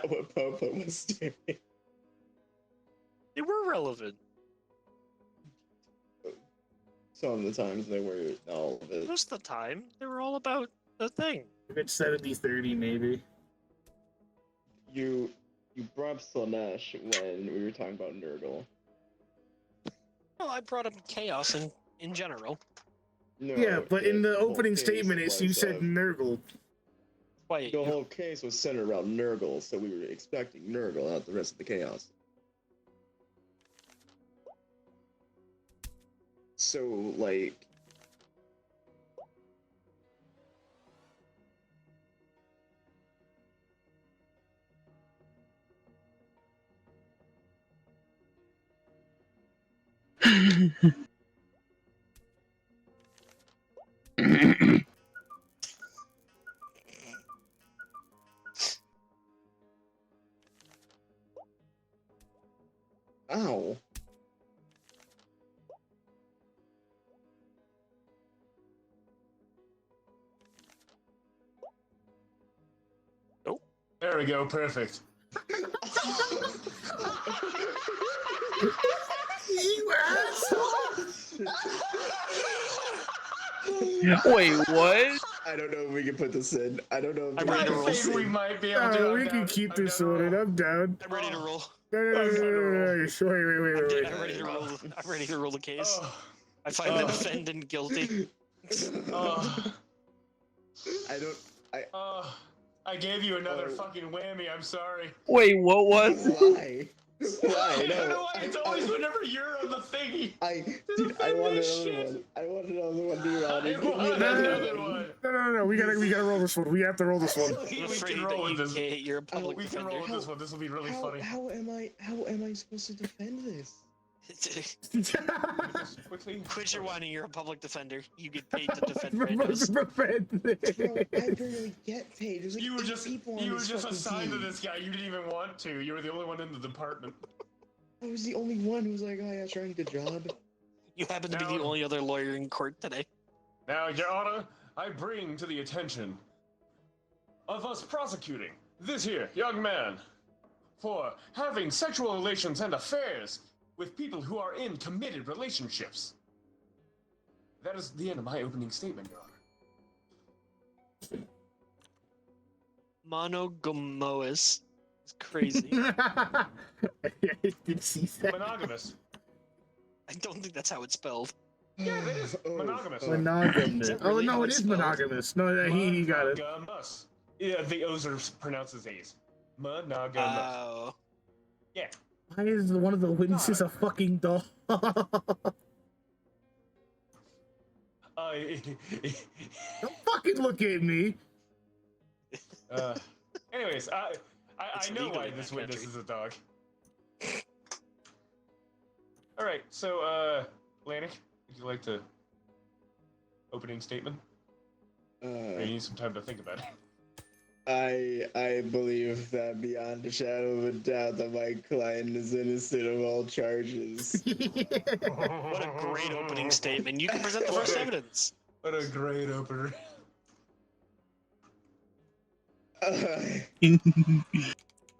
not what Popo was doing. They were relevant. Some of the times they were all of it. Most of the time, they were all about the thing. It's 70-30, maybe. You brought up Slanesh when we were talking about Nurgle. Well, I brought up chaos in general. No, Yeah, but in the opening case statement, you was, said Nurgle. Wait, the whole case was centered around Nurgle, so we were expecting Nurgle, not the rest of the chaos. So, like... Ow. Nope. There we go, perfect. You asshole! Wait, what? I don't know if we can put this in. I don't know if I'm ready to roll. I think we might be able to. We can keep this sorted. I'm down. I'm ready to roll. No. Wait. I'm ready to roll. I'm ready to roll the case. I find the defendant guilty. I gave you another fucking whammy. I'm sorry. Wait, what was? Why? Why? I don't know No, why. It's always whenever you're on the thingy. I want another one. I want another one, dude. Another one. No. We gotta roll this one. We have to roll this one. I'm We afraid can roll with that this. you're a public We can defender. roll with this one. This will be really funny. How am I supposed to defend this? Quickly. Quit your whining. You're a public defender. You get paid to defend randos. Bro, I barely get paid. There's like You were 8 just people on you were this just fucking assigned to team. this guy. You didn't even want to. You were the only one in the department. I was the only one who was like, oh yeah, trying to get a job. You happen to be the only other lawyer in court today. Now, Your Honor, I bring to the attention of us prosecuting this here young man for having sexual relations and affairs with people who are in committed relationships. That is the end of my opening statement, Your Honor. Monogamous is crazy. I did see that. Monogamous. I don't think that's how it's spelled. Yeah, it is. Monogamous. Monogamous. Is that really Oh no, how it it's is spelled? monogamous. No, he got it. Monogamous. Yeah, the O's are pronounced as A's. Monogamous. Oh. Yeah. Why is one of the witnesses a fucking dog? Don't fucking look at me. Anyways, I know illegal why in this that witness country. is a dog. All right, so Lanik, would you like to opening statement? Or you need some time to think about it. I believe that beyond a shadow of a doubt that my client is innocent of all charges. What a great opening statement. You can present the first evidence. What a great opener.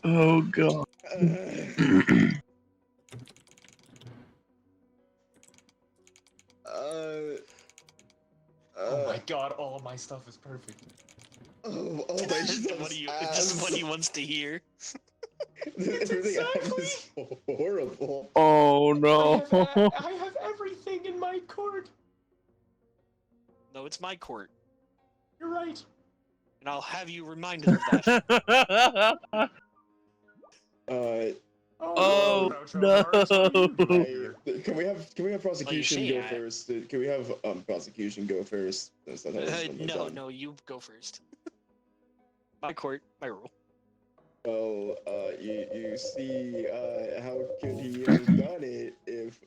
Oh god. Oh my god, all of my stuff is perfect. Oh my Just what he wants to hear. Everything I have is horrible. Oh no. I have everything in my court. No, it's my court. You're right. And I'll have you reminded of that. Oh, Groucho no. Marx, what are you doing here? Can we have prosecution see, go first? Can we have prosecution go first? That's not how this is done. No, you go first. My court, my rule. Well, you see, how could he have done it if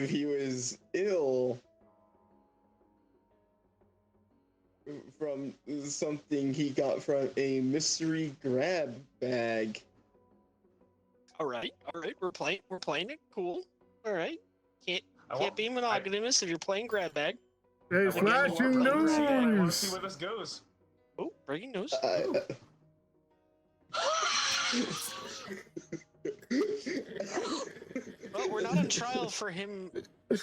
he was ill from something he got from a mystery grab bag? All right, we're playing it cool. All right, can't I want- be monogamous if you're playing grab bag. Hey, Again, flashing more I want to news! see where this goes. Oh, breaking news. Well, we're not on trial for him. Well,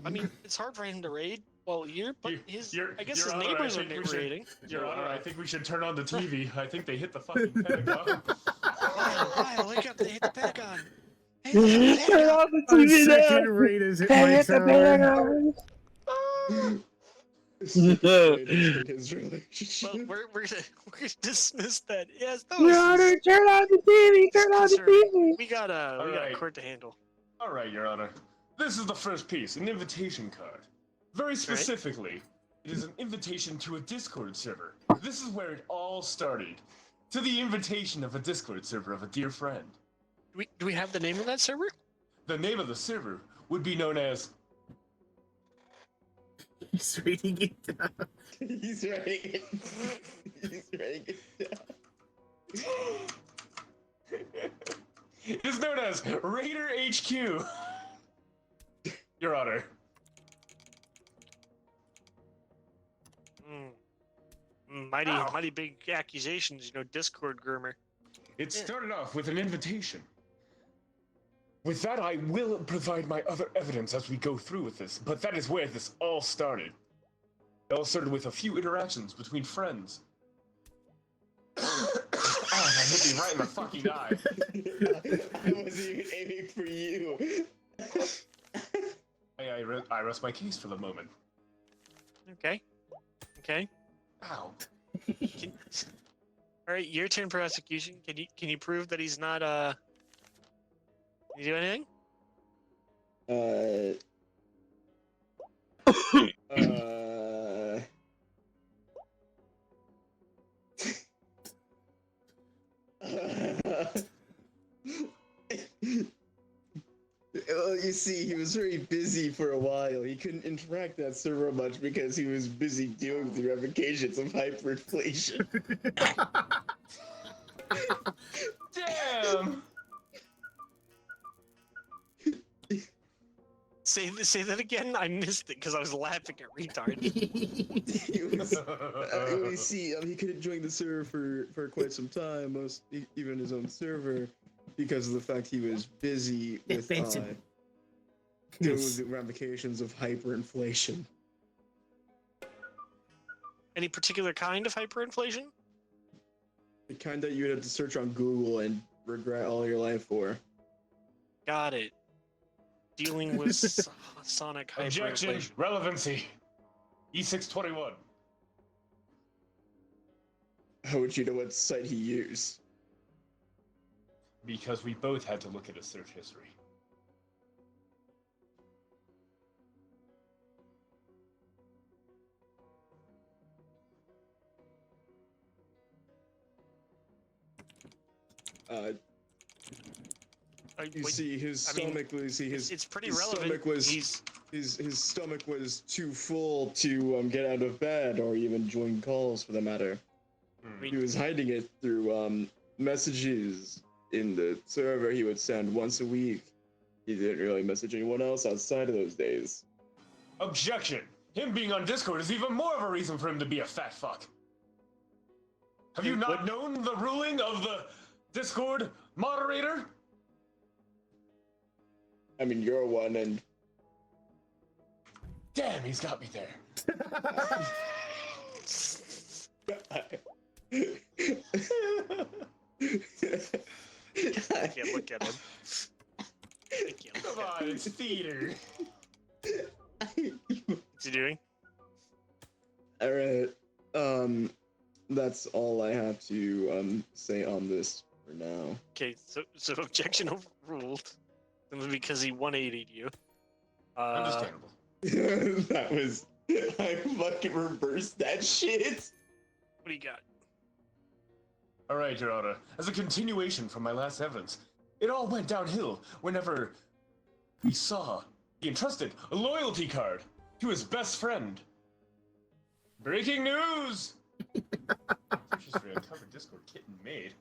I mean, it's hard for him to raid while here, but I guess his Honor, neighbors I are think we should- raiding. Your So, Honor, I think we should turn on the TV. I think they hit the fucking Pentagon. Lyle, wake up! They hit the Pentagon. Hey, Turn the Pentagon. on the A TV second now. raid has hit Hey, my hit the tower. Pentagon. Separated his Well, relationship. we're gonna dismiss that. Yes, that Your was Honor, turn on the TV. Turn on the concerning. TV. We got a Alright. court to handle. All right, Your Honor. This is the first piece, an invitation card. Very specifically, it is an invitation to a Discord server. This is where it all started. To the invitation of a Discord server of a dear friend. Do we have the name of that server? The name of the server would be known as... He's reading it down. He's writing it. He's writing it down. It is known as Raider HQ. Your Honor. Mighty big accusations, Discord groomer. It started off with an invitation. With that, I will provide my other evidence as we go through with this, but that is where this all started. It all started with a few interactions between friends. Oh, that hit me right in the fucking eye. I wasn't even aiming for you. I rest my case for the moment. Okay. Ow. All right, your turn, prosecution. Can you prove that he's not Can you do anything? Well, you see, he was very busy for a while. He couldn't interact that server much because he was busy dealing with the ramifications of hyperinflation. Damn! Say that again. I missed it because I was laughing at retard. You see, he couldn't join the server for quite some time, even his own server, because of the fact he was busy with dealing with the ramifications of hyperinflation. Any particular kind of hyperinflation? The kind that you would have to search on Google and regret all your life for. Got it. Dealing with sonic Objection. hyperinflation. Relevancy. E621. How would you know what site he used? Because we both had to look at his search history. You see, his stomach was. It's pretty his relevant. Stomach was, his stomach was too full to get out of bed or even join calls, for the matter. He was hiding it through messages in the server he would send once a week. He didn't really message anyone else outside of those days. Objection. Him being on Discord is even more of a reason for him to be a fat fuck. Have you not known the ruling of the Discord moderator? I mean, you're one, and damn, he's got me there. I can't look at him. Come on, it's theater. What's he doing? Alright, that's all I have to say on this for now. Okay, so objection overruled. Because he 180'd you. Understandable. That was... I fucking reversed that shit! What do you got? Alright, Your Honor. As a continuation from my last evidence, it all went downhill whenever he entrusted a loyalty card to his best friend. Breaking news! History uncovered Discord kitten made.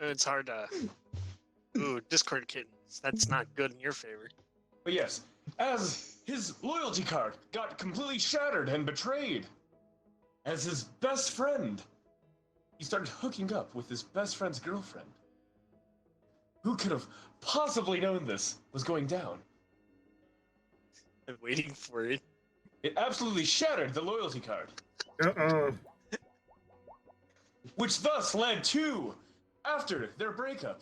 It's hard to... Ooh, Discord kittens. That's not good in your favor. But yes, as his loyalty card got completely shattered and betrayed. As his best friend, he started hooking up with his best friend's girlfriend. Who could have possibly known this was going down? I'm waiting for it. It absolutely shattered the loyalty card. Which thus led to, after their breakup,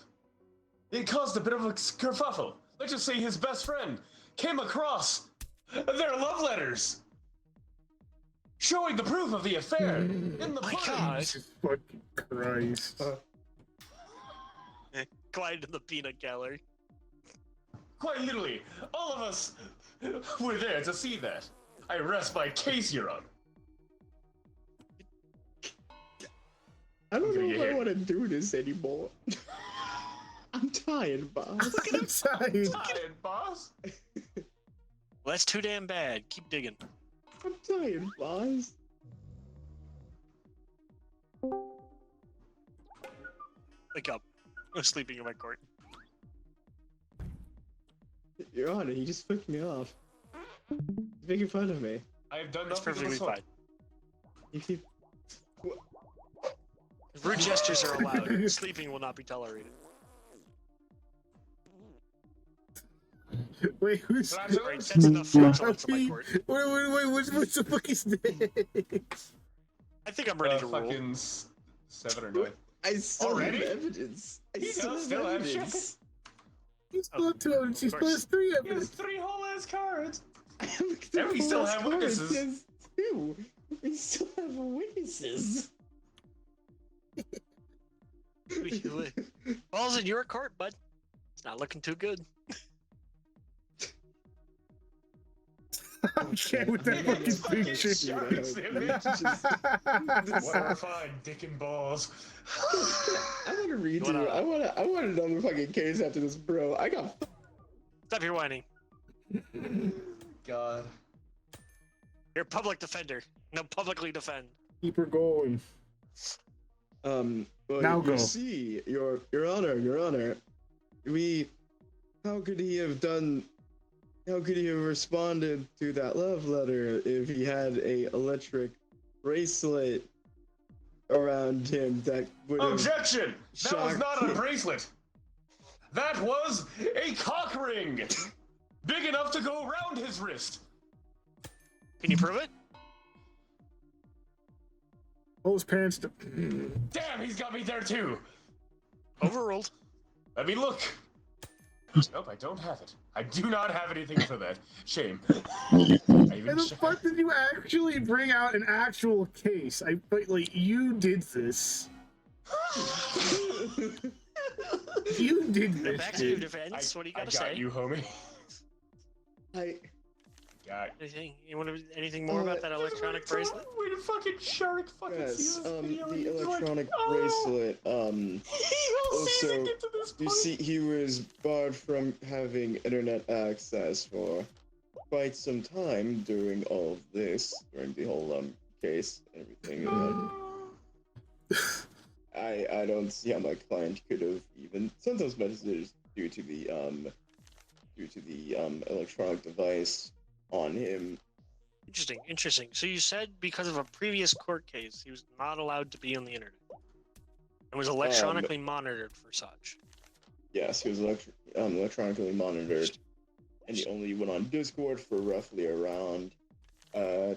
it caused a bit of a kerfuffle. Let's just say his best friend came across their love letters, showing the proof of the affair in the My pudding. God. Jesus fucking Christ. Glide in the peanut gallery. Quite literally, all of us were there to see that. I rest my case, Your Honor. I don't I'm gonna know get if I hit. want to do this anymore. I'm tired, boss. I'm tired. Tired, boss. Well, that's too damn bad. Keep digging. I'm tired, boss. Wake up. I'm sleeping in my court. Your Honor, you just flicked me off. You're making fun of me. I have done That's nothing to perfectly this one. fine. You keep. Rude gestures are allowed. Sleeping will not be tolerated. Wait, who's... Right, Flatulence? that's enough flatulence in my court. Wait, what's the fuck is this? I think I'm ready to rule. Fucking 7 or 9. I still Already? have evidence. I He still does have still have evidence. He's still up to it. She's Of course. plus 3 He has evidence. 3 whole ass cards. And we still have witnesses. Says two. We still have witnesses. Ball's in your court, bud. It's not looking too good. I'm okay with that fucking It's fucking picture. sharks, damn it. What a fine dick and balls. I want to redo. Wanna- I want another fucking case after this, bro. I got. Stop your whining. God. You're a public defender. No, publicly defend. Keep her going. Well, Now you go. see, Your Honor, how could he have done? How could he have responded to that love letter if he had a electric bracelet around him that would have? Objection! That was shocked not a him? bracelet. That was a cock ring, big enough to go around his wrist. Can you prove it? Oh, his parents. Damn, he's got me there too. Overruled. Let me look. Nope, I don't have it. I do not have anything for that. Shame. Why the fuck did you actually bring out an actual case? Like, you did this. You did this. Back to your dude. defense. What do you I gotta got say? you, homie. I Got Anything? You want to, anything more about that electronic bracelet? Wait a fucking shark fucking yes, see this video and the he's like, electronic "Oh." bracelet. He'll see Also, it get to this You point. see, he was barred from having internet access for quite some time during all of this, during the whole case and everything. I don't see how my client could have even sent those messages due to the electronic device on him. Interesting. So you said because of a previous court case, he was not allowed to be on the internet and was electronically monitored for such. Yes, he was electronically monitored, and he only went on Discord for roughly around 2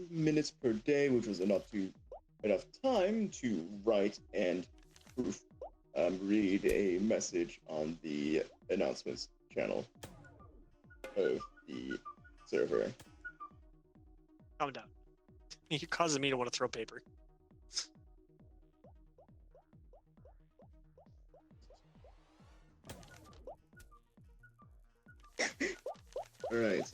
minutes per day, which was enough time to write and read a message on the announcements channel of the server. Calm down. You're causing me to want to throw paper. All right.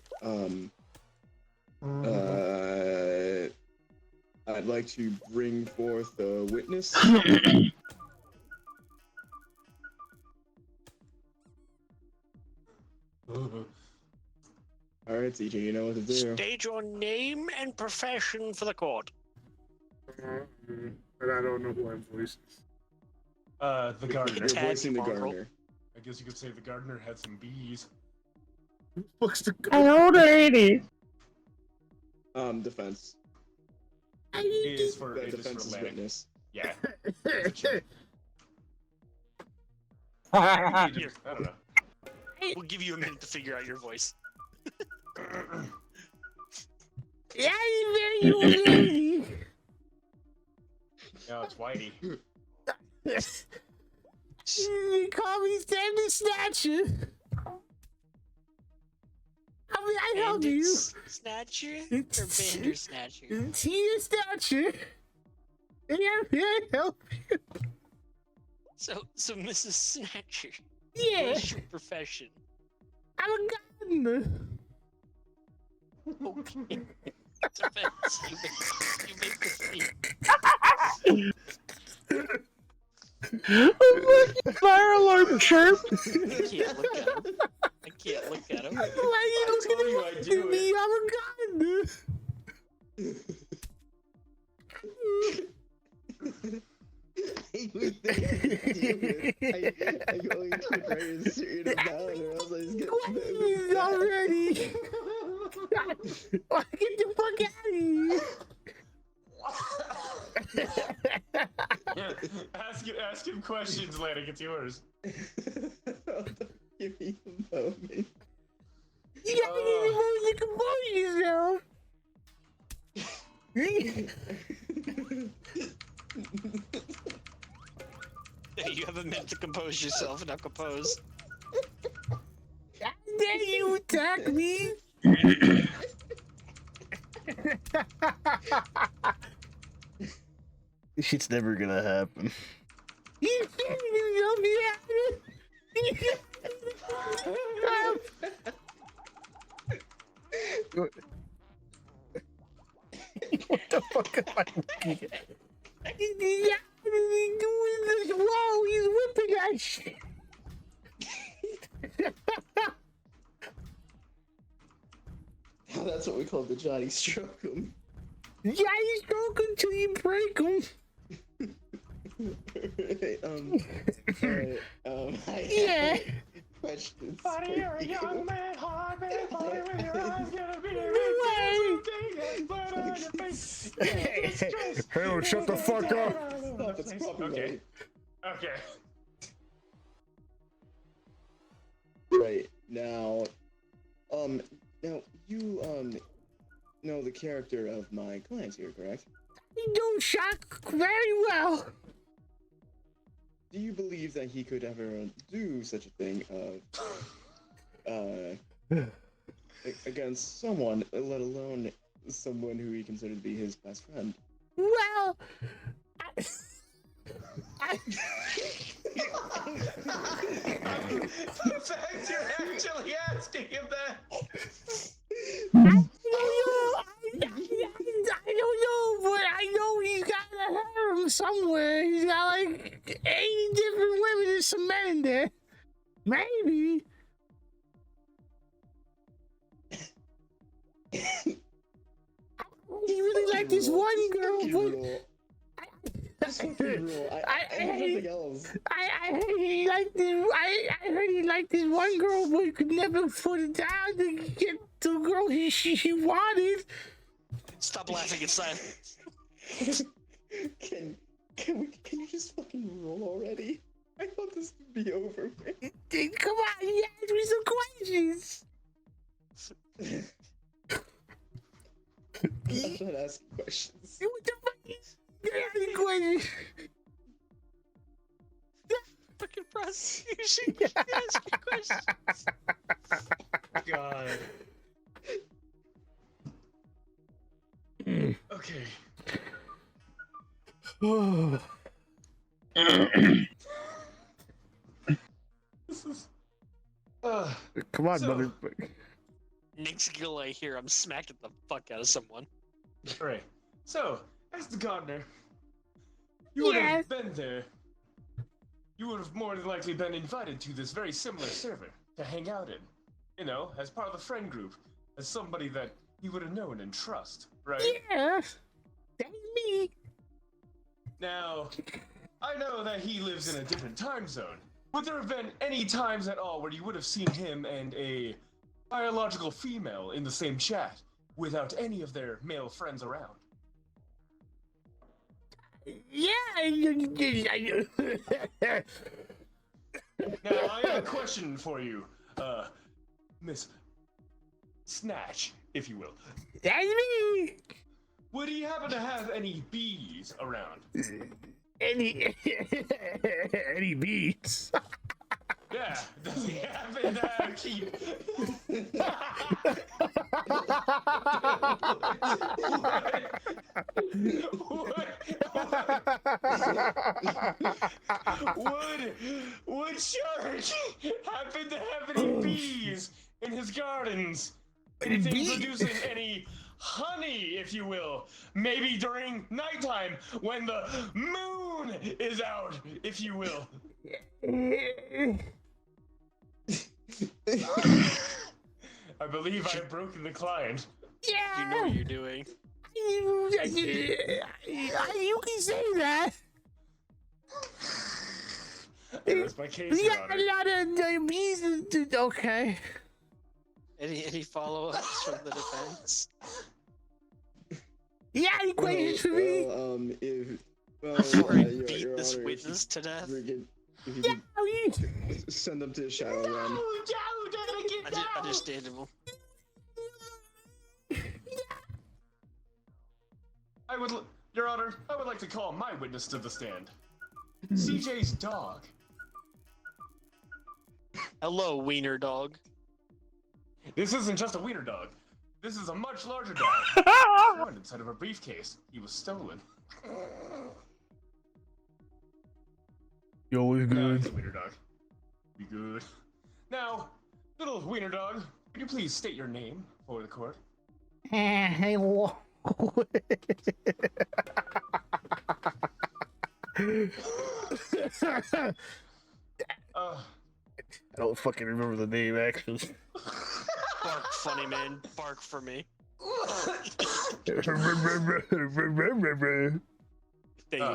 I'd like to bring forth a witness. All right, CJ, you know what to do. State your name and profession for the court. But I don't know who I'm voicing. The gardener. You're Tad, voicing the mongrel. gardener. I guess you could say the gardener had some bees. What's the An old lady. Defense. I It is for The it is defense for is Atlantic. witness. Yeah. I I don't know. We'll give you a minute to figure out your voice. Yeah, very old lady. No, it's Whitey. They call me Sandy Snatcher. How may I help you? Snatcher or Vander Snatcher? Tia Snatcher. Yeah, may I help you? So Mrs. Snatcher, Yeah, what is your profession? I'm a gardener. Okay. Defense, you make the scene. Fire alarm chirp. I can't look at him. I can't look at him. Why are you I told you looking I'd at do me? it. I'm a gardener. I would think I could do it. I'm going to try to straighten him down, or else I just get Please, already. Get the fuck out of here. Ask him questions, Atlantic. It's yours. Give me a moment. You gotta get the moment to compose yourself. You have a minute to compose yourself. Now compose. How dare you attack me? This shit's never gonna happen. You can't even help me out. What the fuck am I looking at? Whoa, he's whipping that shit. Oh, that's what we call the Johnny Stroke 'em. Yeah, you stroke until you break him. I have questions. Buddy, for you're a you. young man, hard man, buddy, with your eyes gonna be blood on your face. Hey, shut the fuck up. Stop, it's copyright. Okay. Okay. Right, now, now, you, know the character of my client here, correct? You do shock very well. Do you believe that he could ever do such a thing against someone, let alone someone who he considered to be his best friend? Well, The fact you're actually asking him that. I don't know, but I know he's got a harem somewhere. He's got like 80 different women and some men in there. Maybe. He really liked this one girl, but Just fucking rule. I have nothing else. I heard he liked this. I heard he liked this one girl, but he could never put it down to get the girl he wanted. Stop laughing in silence. Can you just fucking rule already? I thought this would be over with. Come on, you asked me some questions. I'm not asking questions. What the fuck is the question? Fucking prosecution. Ask your questions. God. Okay. This is. Come on, So- motherfucker. Next skill I hear, I'm smacking the fuck out of someone. Alright. So, as the gardener, you would Yes. have been there. You would have more than likely been invited to this very similar server to hang out in. You know, as part of the friend group, as somebody that you would have known and trust, right? Yeah, that's me. Now, I know that he lives in a different time zone. Would there have been any times at all where you would have seen him and a biological female in the same chat without any of their male friends around. Yeah. Now, I have a question for you, Miss Snatch, if you will. That's me. Would he happen to have any bees around? Any beats? Yeah, does he happen to have keep? Would Church happen to have any bees in his gardens? Anything producing any honey, if you will? Maybe during nighttime when the moon is out, if you will. I believe I have broken the client. Yeah. You know what you're doing. You can say that. That's my case, We Your got Honor. a lot of bees. Okay. Any follow-ups from the defense? Yeah, any questions for me? Before I Your beat this Honor, witness to death? if you Yeah, could send them to the shadow realm. Understandable. Your Honor, I would like to call my witness to the stand. CJ's dog. Hello, wiener dog. This isn't just a wiener dog. This is a much larger dog. Found inside of a briefcase. He was stolen. You always No, he's good. a wiener dog. Be good. Now, little wiener dog, could you please state your name for the court? Hey, whoa. Uh, I don't fucking remember the name, actually. Bark, funny man. Bark for me.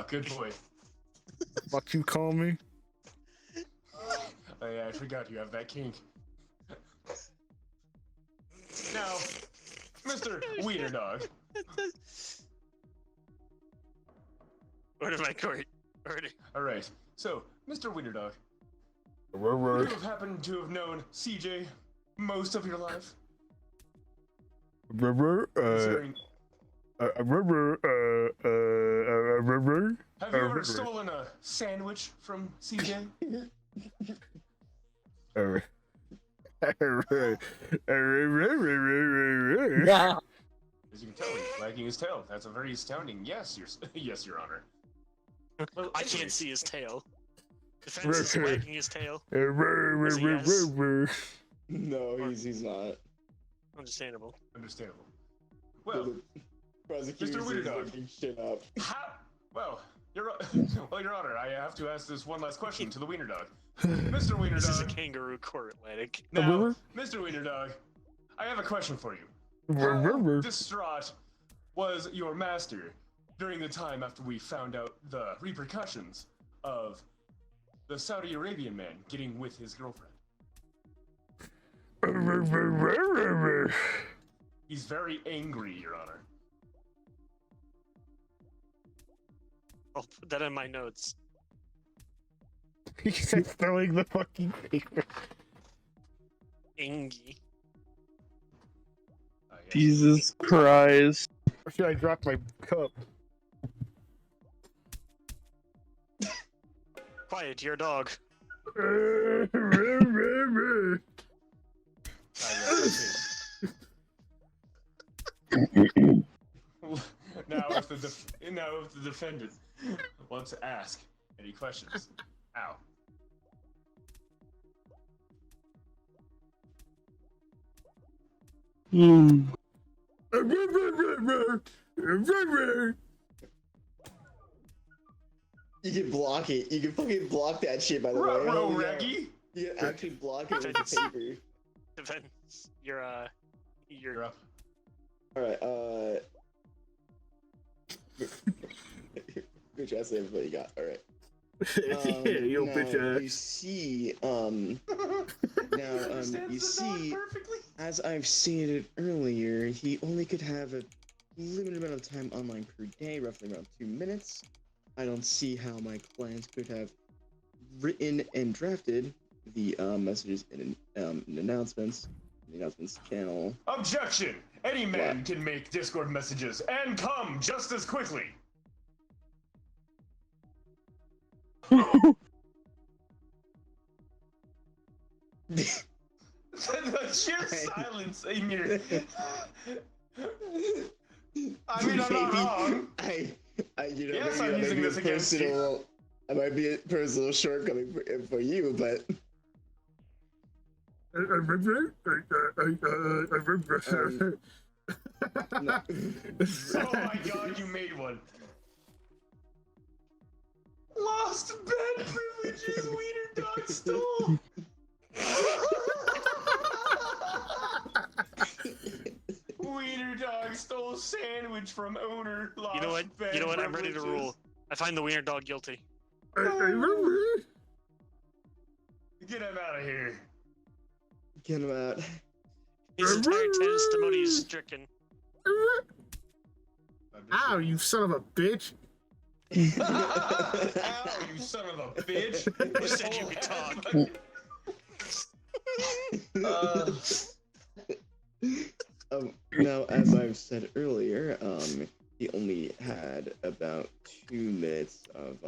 good boy. What you call me? Oh yeah, I forgot you have that kink. Now, Mr. Wiener Dog, Order my court. Order. alright, so, Mr. Wiener Dog, you have happened to have known CJ most of your life? Considering- have you ever stolen a sandwich from CJ? Yeah. As you can tell, he's wagging his tail. That's a very astounding yes, yes, Your Honor. Well, I anyway, can't see his tail. Defense is wagging his tail. No, he's not. Understandable. Understandable. Well, The prosecutor Mr. Wiener is Dog. looking shit up. Well, Your Honor, I have to ask this one last question to the Wiener Dog. Mr. Wiener This is a Dog. kangaroo court, Atlantic. Now, Mr. Wiener Dog, I have a question for you. How distraught was your master during the time after we found out the repercussions of the Saudi Arabian man getting with his girlfriend? He's very angry, Your Honor. I'll put that in my notes. He said throwing the fucking paper. Ingy. Yes. Jesus Christ. Or should I drop my cup? Quiet, your dog. Now, if the defendant wants to ask any questions, ow. Hmm. You can block it. You can fucking block that shit, by the way. Ruh-roh, Oh, yeah. Reggie. You can actually block it with the paper. Defense. You're You're up. Alright, Bitch ass name, what you got. Alright. Yo, now, bitch ass. You see, now, you understands the see, dog perfectly. as I've stated earlier, he only could have a limited amount of time online per day, roughly around 2 minutes. I don't see how my client could have written and drafted the messages in announcements, the announcements channel. Objection! Any man can make Discord messages and come just as quickly. The sheer silence in your. I mean, I'm not wrong. You know, Yes, maybe I'm that using might be this a against you. personal. It might be a personal shortcoming for you, but. No. Oh my god, you made one. Lost bed privileges, Wiener Dog stole. Wiener Dog stole sandwich from owner. Lost You know what? bed You know what? I'm ready to privileges. rule. I find the wiener dog guilty. Get him out of here. Get him out. His entire testimony is stricken. Ow, you son of a bitch! Ow, you son of a bitch! You said you could talk. Now, as I've said earlier, he only had about 2 minutes of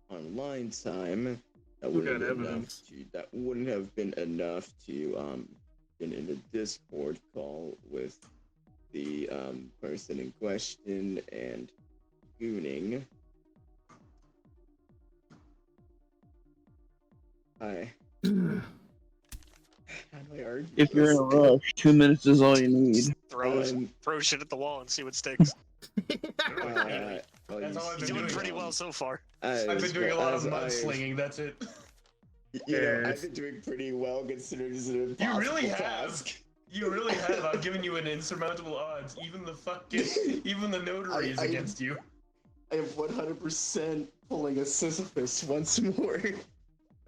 online time. That wouldn't have been enough to get in a Discord call with the person in question and gooning. Hi. How do I argue If you're in a this? rush, 2 minutes is all you need. Throw shit at the wall and see what sticks. Well, That's all I've He's been doing doing. pretty well so far. I've been doing a lot of mudslinging, that's it. You know, I've been doing pretty well considering this is an impossible You really have. task. You really have. I've given you an insurmountable odds. Even the notary is against you. I am 100% pulling a Sisyphus once more.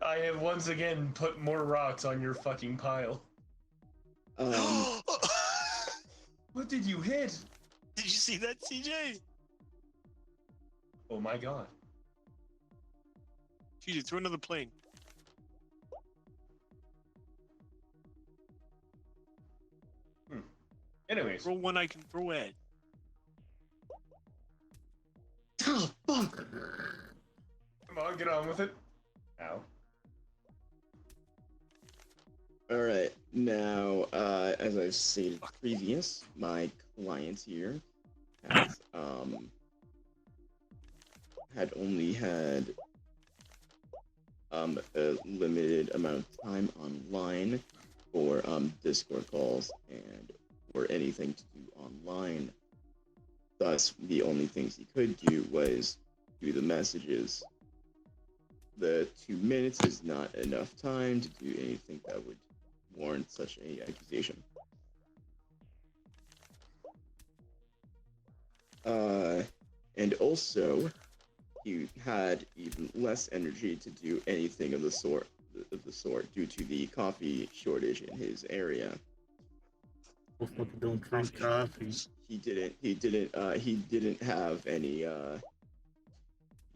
I have once again put more rocks on your fucking pile. What did you hit? Did you see that, CJ? Oh my god. CJ, throw another plane. Anyways. Throw one I can throw at. Oh, fuck. Come on, get on with it. Ow. Alright, now, as I've stated previous, my client here has, had only had, a limited amount of time online for, Discord calls and for anything to do online. Thus, the only things he could do was do the messages. The 2 minutes is not enough time to do anything that would warrant such a accusation. And also, he had even less energy to do anything of the sort due to the coffee shortage in his area. Don't drink coffee. He didn't have any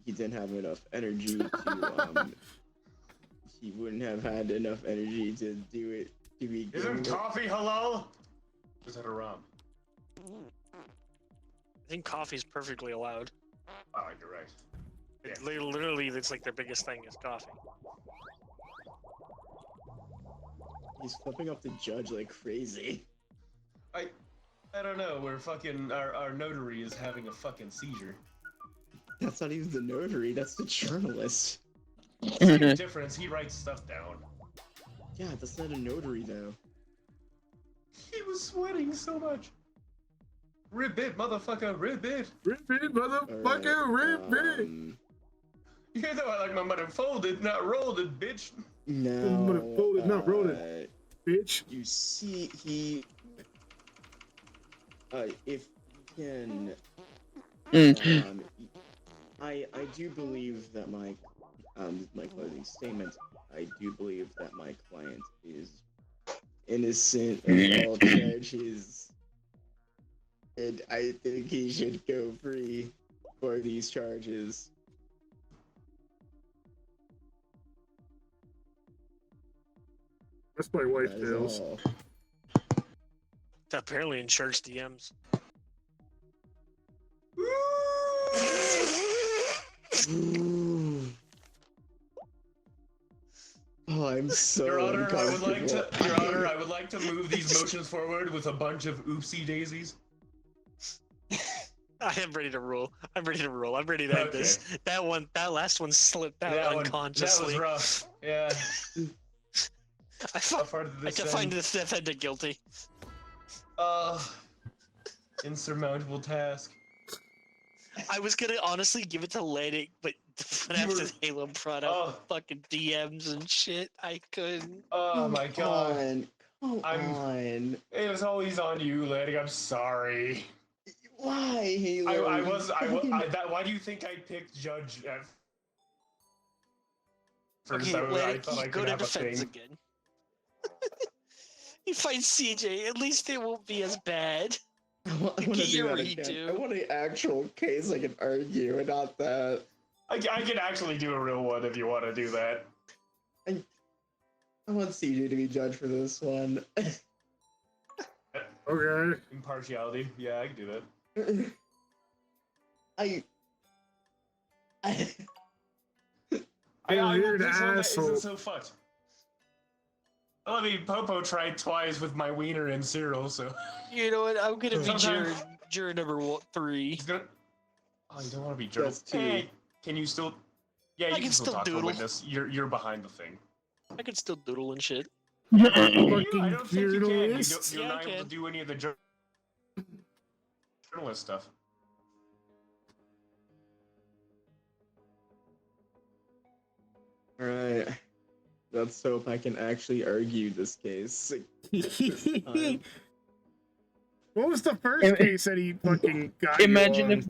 he didn't have enough energy to he wouldn't have had enough energy to do it to be Isn't coffee halal? Is that haram? I think coffee's perfectly allowed. Oh, you're right. It, literally, it's like their biggest thing is coffee. He's flipping up the judge like crazy. I don't know, we're fucking our notary is having a fucking seizure. That's not even the notary, that's the journalist. Same difference, he writes stuff down. Yeah, that's not a notary though. He was sweating so much. Ribbit, motherfucker, ribbit. Ribbit, motherfucker, ribbit. You know I like my money folded, not rolled, bitch. No. Folded, not rolled it, bitch. You see, he. If you can. I do believe that my closing statement. I do believe that my client is innocent of all charges. And I think he should go free for these charges. That's my wife That is feels. all. Apparently in Shark's DMs. Oh, I'm so Your Honor, I would like to. uncomfortable. Your Honor, I would like to move these motions forward with a bunch of oopsie daisies. I am ready to rule. I'm ready to roll. I'm ready to end this. That last one slipped out That unconsciously. was rough. Yeah. I How far did this find end? this defendant guilty. Insurmountable task. I was gonna honestly give it to Lennox, but after Halo brought up fucking DMs and shit, I couldn't. Oh my god. Come on. It was always on you, Lennox. I'm sorry. Why, Halo? Why do you think I picked Judge F? Okay, I Lennox, thought I you go could to have a defense thing. again. You fight CJ, at least it won't be as bad. I want to Get do your that again. redo. I want an actual case I can argue, and not that. I can actually do a real one if you want to do that. I want CJ to be judged for this one. Okay. Impartiality. Yeah, I can do that. I You're an this one that asshole. isn't so fucked. I mean, Popo tried twice with my wiener and Cyril, so You know what? I'm gonna be Sometimes- juror number 3. he's gonna. Oh, you don't want to be Gerald. That's two. Hey, can you still? Yeah, you I can still talk to doodle. a witness. You're behind the thing. I can still doodle and shit. I Fucking don't think you can. journalist. You're Yeah, not I able can. to do any of the journalist stuff. Alright. Let's hope I can actually argue this case. What was the first case that he fucking got? Imagine you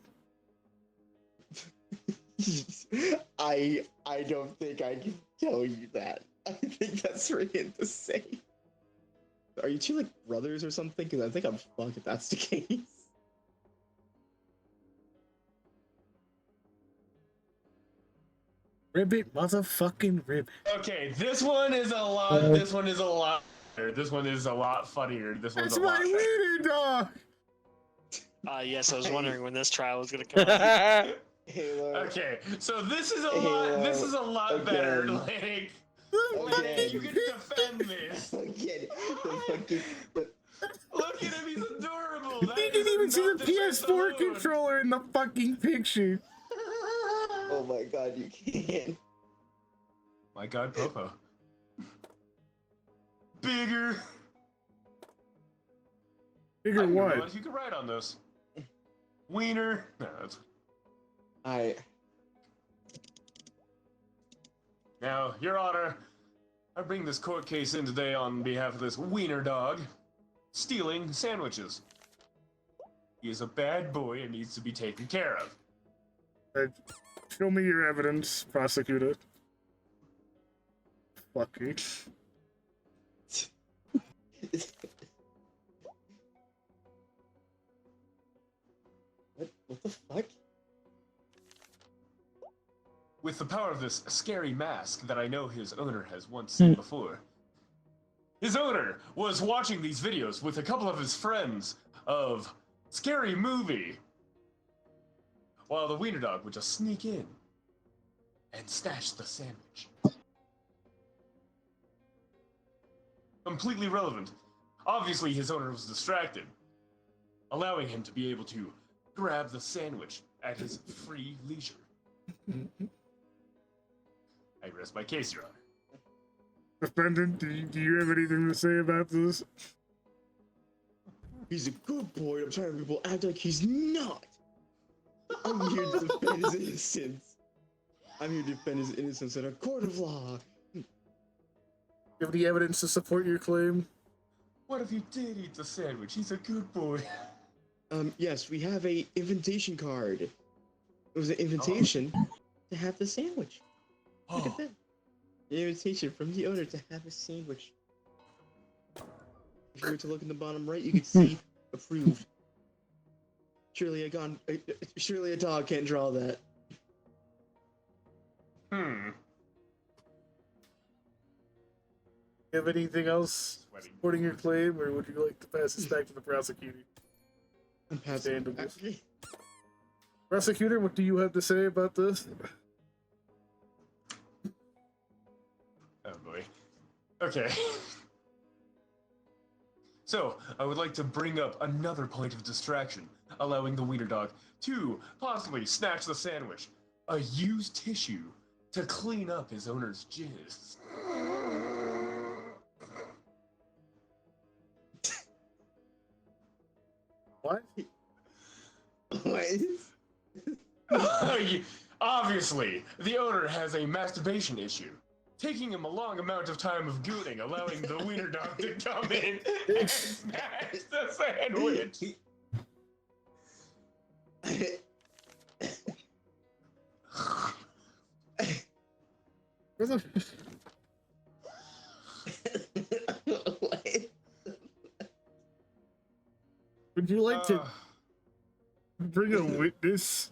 if I don't think I can tell you that. I think that's for him to say. Are you two like brothers or something? Because I think I'm fucked if that's the case. Ribbit, motherfucking ribbit. Okay, this one is a lot. This one is a lot. This one is a lot funnier. This one's That's a lot. my wiener dog. Yes, I was wondering when this trial was gonna come out. Halo. Okay, so this is a lot. This is a lot better. Again. Like, Again. you can defend this. Again, the fucking. Look at him. He's adorable. You That didn't is even see enough the defense PS4 alone. controller in the fucking picture. Oh my god, you can't. My God, Popo. Bigger. Bigger You know what? You can write on this. Wiener. No, that's. Now, Your Honor, I bring this court case in today on behalf of this wiener dog stealing sandwiches. He is a bad boy and needs to be taken care of. Show me your evidence, prosecutor. Fucking. What the fuck? With the power of this scary mask that I know his owner has once seen before. His owner was watching these videos with a couple of his friends of Scary Movie, while the wiener dog would just sneak in and snatch the sandwich. Completely relevant. Obviously, his owner was distracted, allowing him to be able to grab the sandwich at his free leisure. I rest my case, Your Honor. Defendant, do you have anything to say about this? He's a good boy. I'm trying to make people act like he's not. I'm here to defend his innocence. I'm here to defend his innocence in a court of law. Do you have any evidence to support your claim? What if he did eat the sandwich? He's a good boy. Yes, we have a invitation card. It was an invitation to have the sandwich. Look at that. The invitation from the owner to have a sandwich. if you were to look in the bottom right, you could see approved. Surely a dog can't draw that. Hmm. You have anything else Sweating. supporting your claim, or would you like to pass this back to the prosecutor? I'm passing it Understandable. back. Prosecutor, what do you have to say about this? Oh boy. Okay. So, I would like to bring up another point of distraction, allowing the wiener dog to possibly snatch the sandwich. A used tissue to clean up his owner's jizz. What? What? Obviously, the owner has a masturbation issue. Taking him a long amount of time of gooning, allowing the wiener dog to come in and snatch the sandwich. Where the... What? Would you like to bring a witness?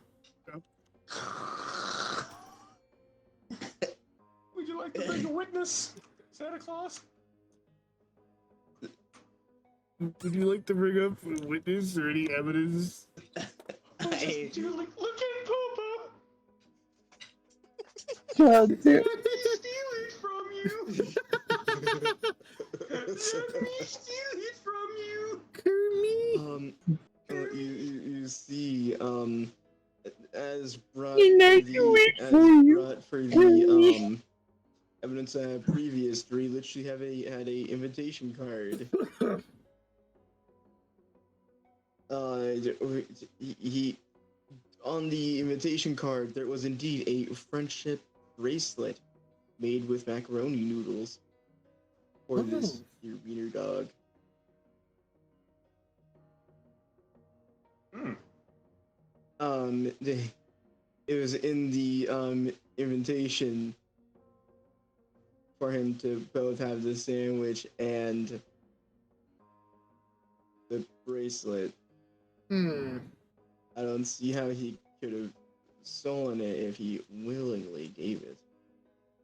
Would you like to bring a witness, Santa Claus? Would you like to bring up a witness or any evidence? Look at Papa. God damn. Let me steal it from you. Let me steal it from you. You see, as brought He made for you the, wait as for you. brought for the, evidence previous, Dre literally had a invitation card. He on the invitation card there was indeed a friendship bracelet made with macaroni noodles for this your wiener dog. It was in the invitation for him to both have the sandwich and the bracelet. Hmm. I don't see how he could have stolen it if he willingly gave it.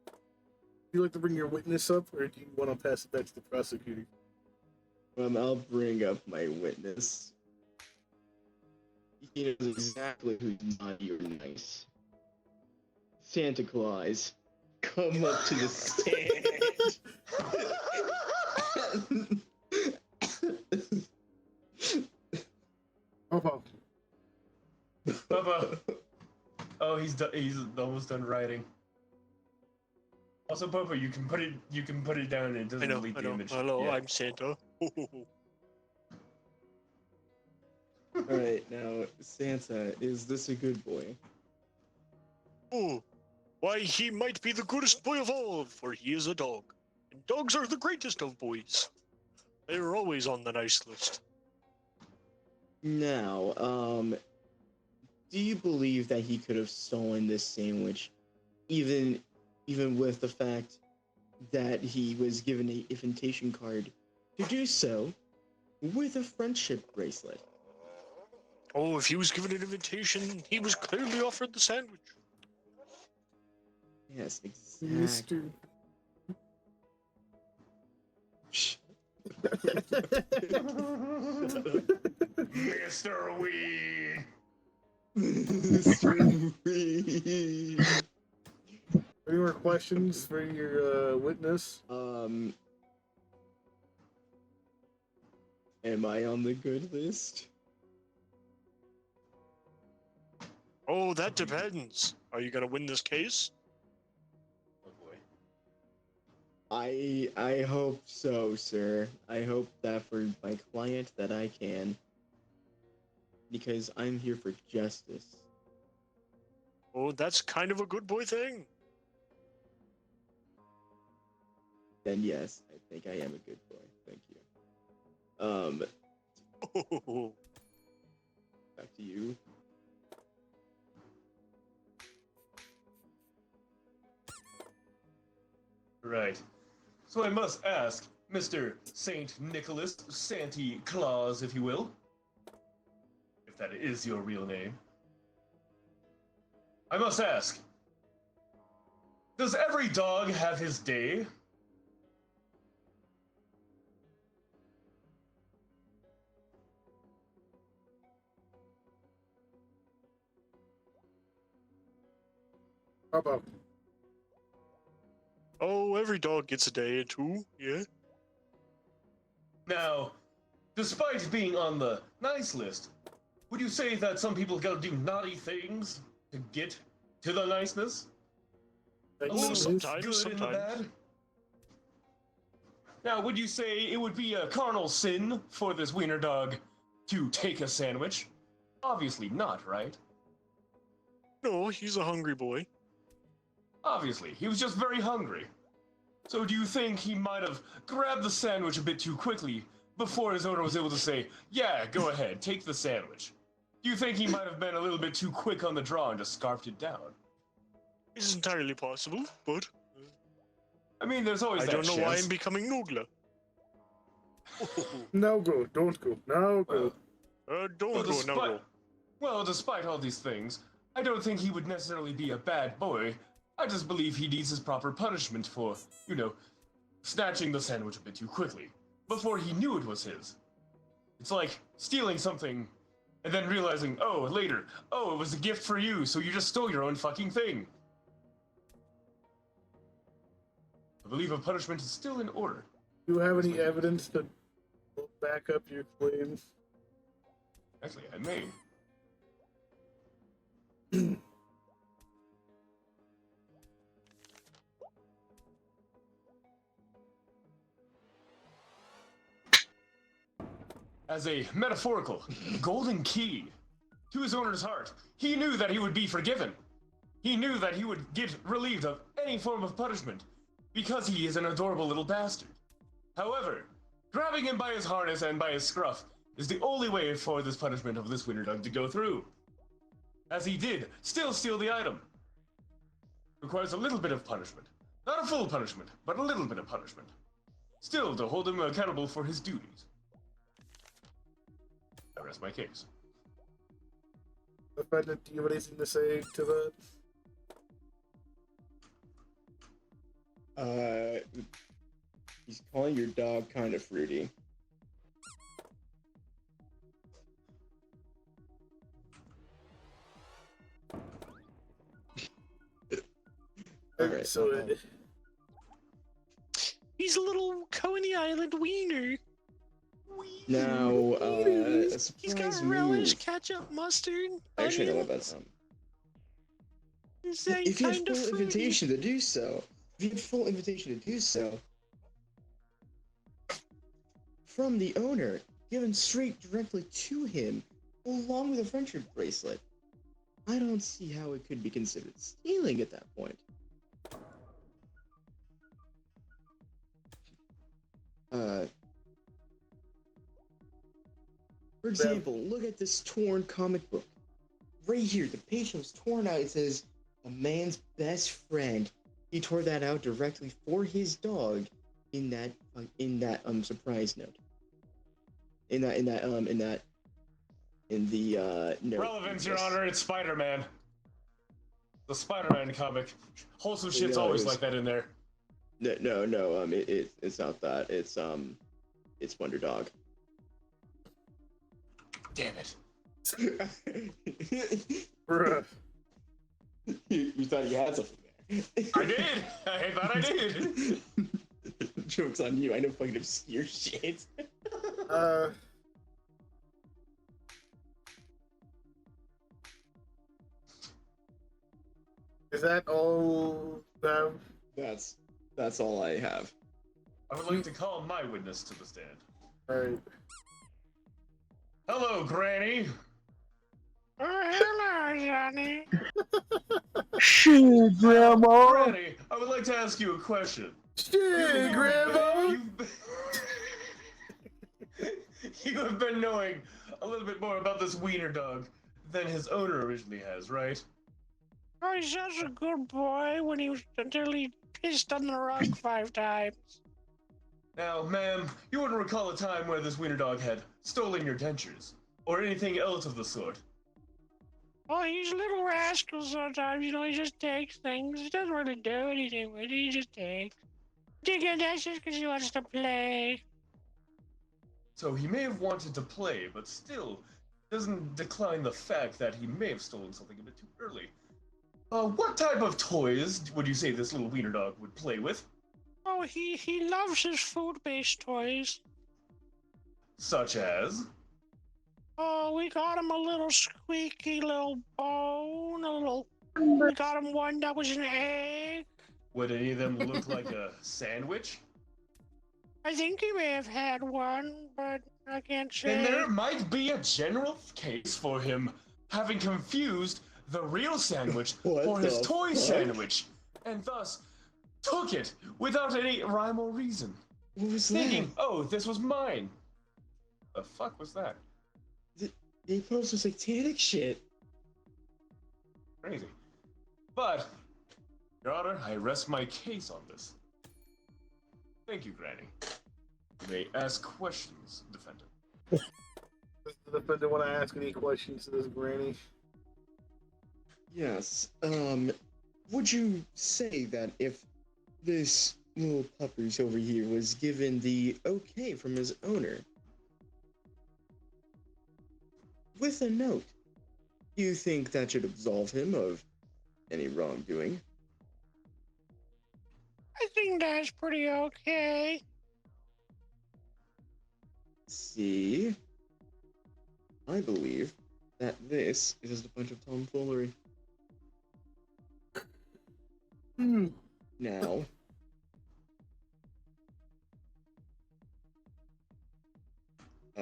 Would you like to bring your witness up, or do you want to pass it back to the prosecutor? I'll bring up my witness. He knows exactly who's naughty or nice. Santa Claus, come up to the stand. Oh, Papa. Oh, he's almost done writing. Also, Papa, you can put it down and it doesn't delete the image. Hello, Yeah. I'm Santa. Alright, now, Santa, is this a good boy? Oh, why, he might be the goodest boy of all, for he is a dog. And dogs are the greatest of boys. They're always on the nice list. Now, do you believe that he could have stolen this sandwich, even with the fact that he was given an invitation card to do so with a friendship bracelet? Oh, if he was given an invitation, he was clearly offered the sandwich. Yes, exactly. Mr. Mr. Wee. Any more questions for your witness? Am I on the good list? Oh, that depends. Are you gonna win this case? Oh boy. I hope so, sir. I hope that for my client that I can. Because I'm here for justice. Oh, that's kind of a good boy thing. Then yes, I think I am a good boy. Thank you. Oh, Back to you. Right. So I must ask, Mr. Saint Nicholas, Santa Claus, if you will, if that is your real name, I must ask, does every dog have his day? How about? Oh, every dog gets a day or two, yeah. Now, despite being on the nice list, would you say that some people gotta do naughty things to get to the niceness? A little sometimes, good in the sometimes. bad? Now, would you say it would be a carnal sin for this wiener dog to take a sandwich? Obviously not, right? No, he's a hungry boy. Obviously, he was just very hungry. So do you think he might have grabbed the sandwich a bit too quickly before his owner was able to say, yeah, go ahead, take the sandwich? Do you think he might have been a little bit too quick on the draw and just scarfed it down? It's entirely possible, but I mean, there's always I that don't know why chance. I'm becoming Noogla. No go, don't go, no go. Don't go, now go. Well, despite all these things, I don't think he would necessarily be a bad boy. I just believe he needs his proper punishment for, you know, snatching the sandwich a bit too quickly, before he knew it was his. It's like stealing something, and then realizing, oh, later, oh, it was a gift for you, so you just stole your own fucking thing. I believe a punishment is still in order. Do you have any evidence to back up your claims? Actually, I may. As a metaphorical golden key to his owner's heart, he knew that he would be forgiven. He knew that he would get relieved of any form of punishment because he is an adorable little bastard. However, grabbing him by his harness and by his scruff is the only way for this punishment of this winter dog to go through. As he did still steal the item. Requires a little bit of punishment. Not a full punishment, but a little bit of punishment. Still to hold him accountable for his duties. I rest my case. Defendant, do you have anything to say to that? He's calling your dog kind of fruity. Alright, So, He's a little Coney Island wiener. now, a He's got surprise relish, move. ketchup, mustard. Actually, no, onions. that's Is that if you had kind of full fruity? invitation to do so, from the owner, given straight directly to him, along with a friendship bracelet, I don't see how it could be considered stealing at that point. For example, look at this torn comic book. Right here, the page was torn out. It says, "A man's best friend." He tore that out directly for his dog in that surprise note. In the note. Relevance, Your Yes. Honor, it's Spider-Man. The Spider-Man comic. Wholesome shit's No, always it was- like that in there. No, it's not that. It's Wonder Dog. Damn it. bruh. You thought you had something there. I did! I thought I did! Joke's on you, I know fucking obscure shit. Is that all? That's all I have. I would like to call my witness to the stand. Alright. Hello, Granny! Oh, hello, Johnny. Shit, Grandma. Granny, I would like to ask you a question. Shit, Grandma! You have been knowing a little bit more about this wiener dog than his owner originally has, right? Oh, he's such a good boy when he was until he pissed on the rug 5 times. Now, ma'am, you wouldn't recall a time where this wiener dog had stolen your dentures, or anything else of the sort. Oh, he's a little rascal sometimes. You know, he just takes things. He doesn't really do anything with it. He just takes. Again, that's just because he wants to play. So he may have wanted to play, but still doesn't decline the fact that he may have stolen something a bit too early. What type of toys would you say this little wiener dog would play with? Oh, he loves his food-based toys. Such as? Oh, we got him a little squeaky little bone, we got him one that was an egg. Would any of them look like a sandwich? I think he may have had one, but I can't say. Then there might be a general case for him having confused the real sandwich for his toy sandwich, and thus took it without any rhyme or reason. What was Thinking, that? oh, this was mine. The fuck was that? They put some satanic shit. Crazy. But, Your Honor, I rest my case on this. Thank you, Granny. You may ask questions, defendant. Does the defendant want to ask any questions to this granny? Yes. Would you say that if this little puppers over here was given the okay from his owner with a note, do you think that should absolve him of any wrongdoing? I think that's pretty okay. See? I believe that this is just a bunch of tomfoolery. Now,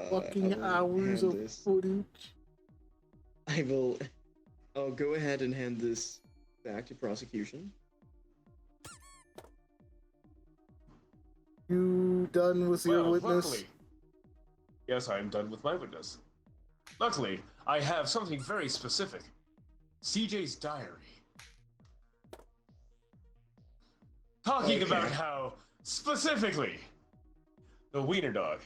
Fucking hours of footage. I'll go ahead and hand this back to prosecution. You done with your witness? Luckily, yes, I am done with my witness. Luckily, I have something very specific. CJ's diary. Talking about how, specifically, the wiener dog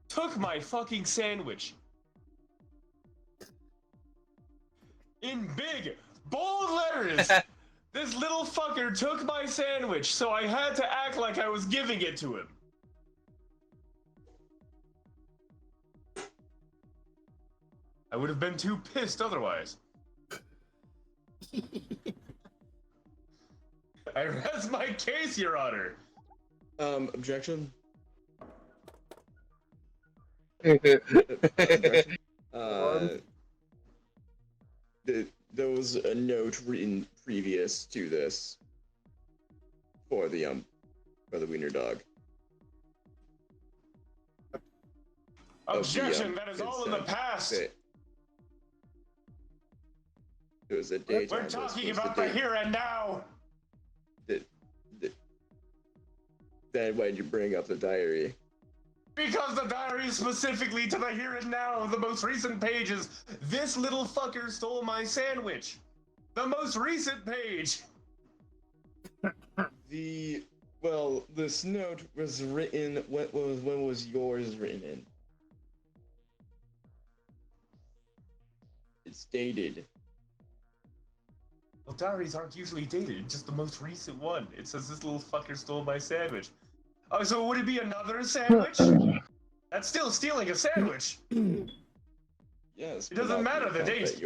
took my fucking sandwich. In big, bold letters, this little fucker took my sandwich, so I had to act like I was giving it to him. I would have been too pissed otherwise. I rest my case, Your Honor. Objection? There was a note written previous to this for the wiener dog. Objection, that is all in the past. It was a daytime. We're talking about the here and now. Then why did you bring up the diary? Because the diary is specifically to the here and now. The most recent pages. This little fucker stole my sandwich. The most recent page. This note was written. When was yours written in? It's dated. Well, diaries aren't usually dated, just the most recent one. It says this little fucker stole my sandwich. Oh, so would it be another sandwich? That's still stealing a sandwich. Yes. It doesn't matter the date.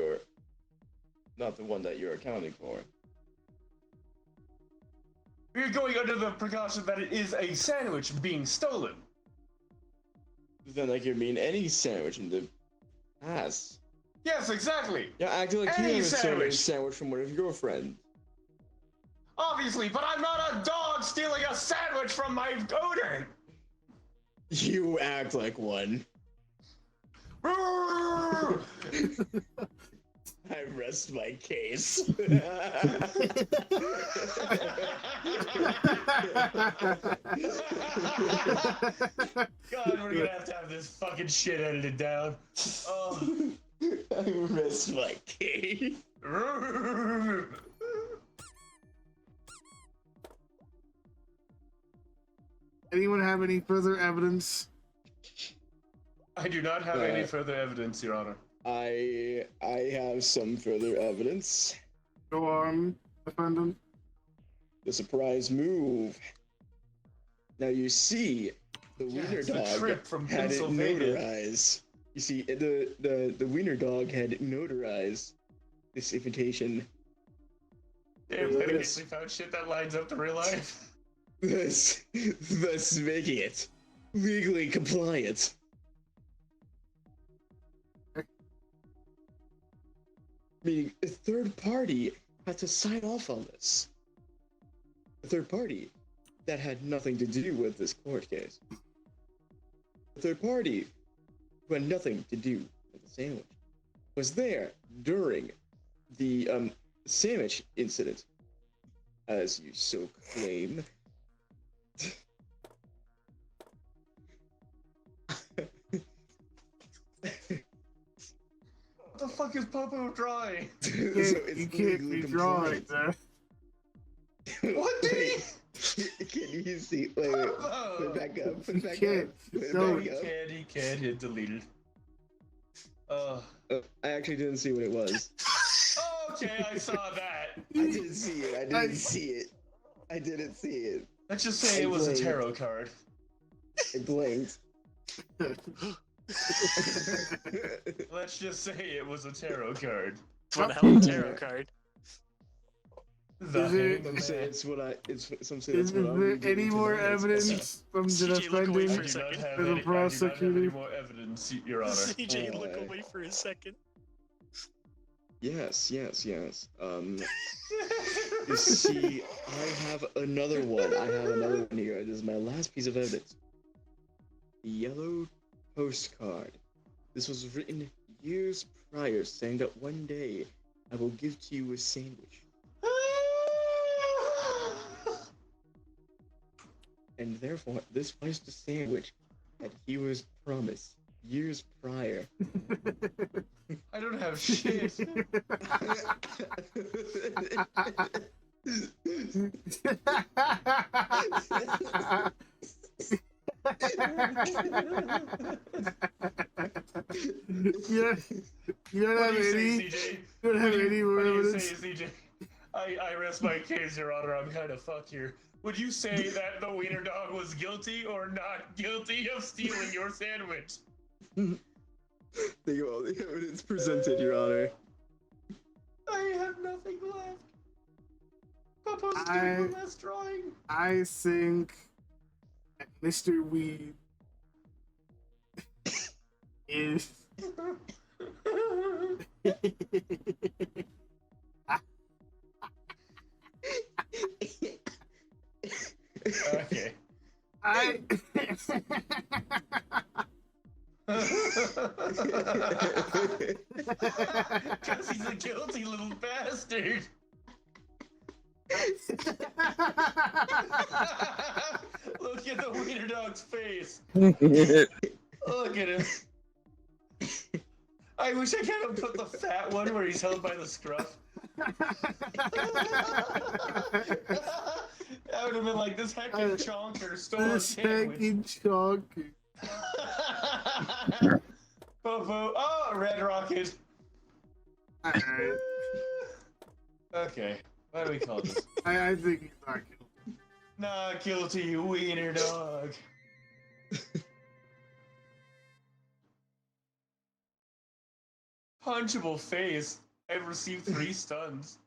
Not the one that you're accounting for. We're going under the precaution that it is a sandwich being stolen. Then I could mean any sandwich in the past. Yes, exactly. Yeah, acting like Any you stole a sandwich. sandwich from one of your friends. Obviously, but I'm not a dog stealing a sandwich from my owner. You act like one. I rest my case. God, we're gonna have this fucking shit edited down. Oh. I rest my case. Anyone have any further evidence? I do not have any further evidence, Your Honor. I have some further evidence. Go on, defendant. The surprise move. Now you see, the wiener it's the dog trip from had it Pennsylvania. notarized. You see, the wiener dog had notarized this invitation. Damn, they actually found shit that lines up to real life. Thus making it legally compliant. Meaning a third party had to sign off on this. A third party that had nothing to do with this court case. A third party who had nothing to do with the sandwich was there during the sandwich incident, as you so claim. What the fuck is Popo drawing? You can't be drawing, sir. What did he? Can you see? Wait, put it back up. Put it back can't. up. Put it No, back up. He can't hit deleted. I actually didn't see what it was. Okay, I saw that. I didn't see it. I didn't see it. I didn't see it. Let's just say it was a tarot card. I blinked. Let's just say it was a tarot card. What the hell, tarot card? The Is it- hangman. Some say it's what I. It's some say Is it's what I'm there reading any more tonight. evidence from the CJ, look away defendant? for a I do not second. have For the any prosecutor. more evidence, Your Honor. CJ, look away for a second. Yes. You see, I have another one. I have another one here. This is my last piece of evidence. The yellow postcard. This was written years prior, saying that one day I will give to you a sandwich. And therefore, this was the sandwich that he was promised years prior. I don't have shit. Yeah, you don't What have do you any. say, CJ? You don't have any more What do you evidence. say, CJ? I rest my case, Your Honor. I'm kind of fucked here. Would you say that the wiener dog was guilty or not guilty of stealing your sandwich? Think of all the evidence presented, Your Honor. I have nothing left. Papa's I- doing the last drawing. I think that Mr. Weed is. Okay. I. Because he's a guilty little bastard. Look at the wiener dog's face. Look at him. I wish I could have put the fat one where he's held by the scruff. That would have been like this heckin' chonker stole a This sandwich. fucking chonky. Popo. Oh, red rocket. Alright. Okay. What do we call this? I think he's not guilty. Not guilty, you wiener dog. Punchable face. I've received 3 stuns.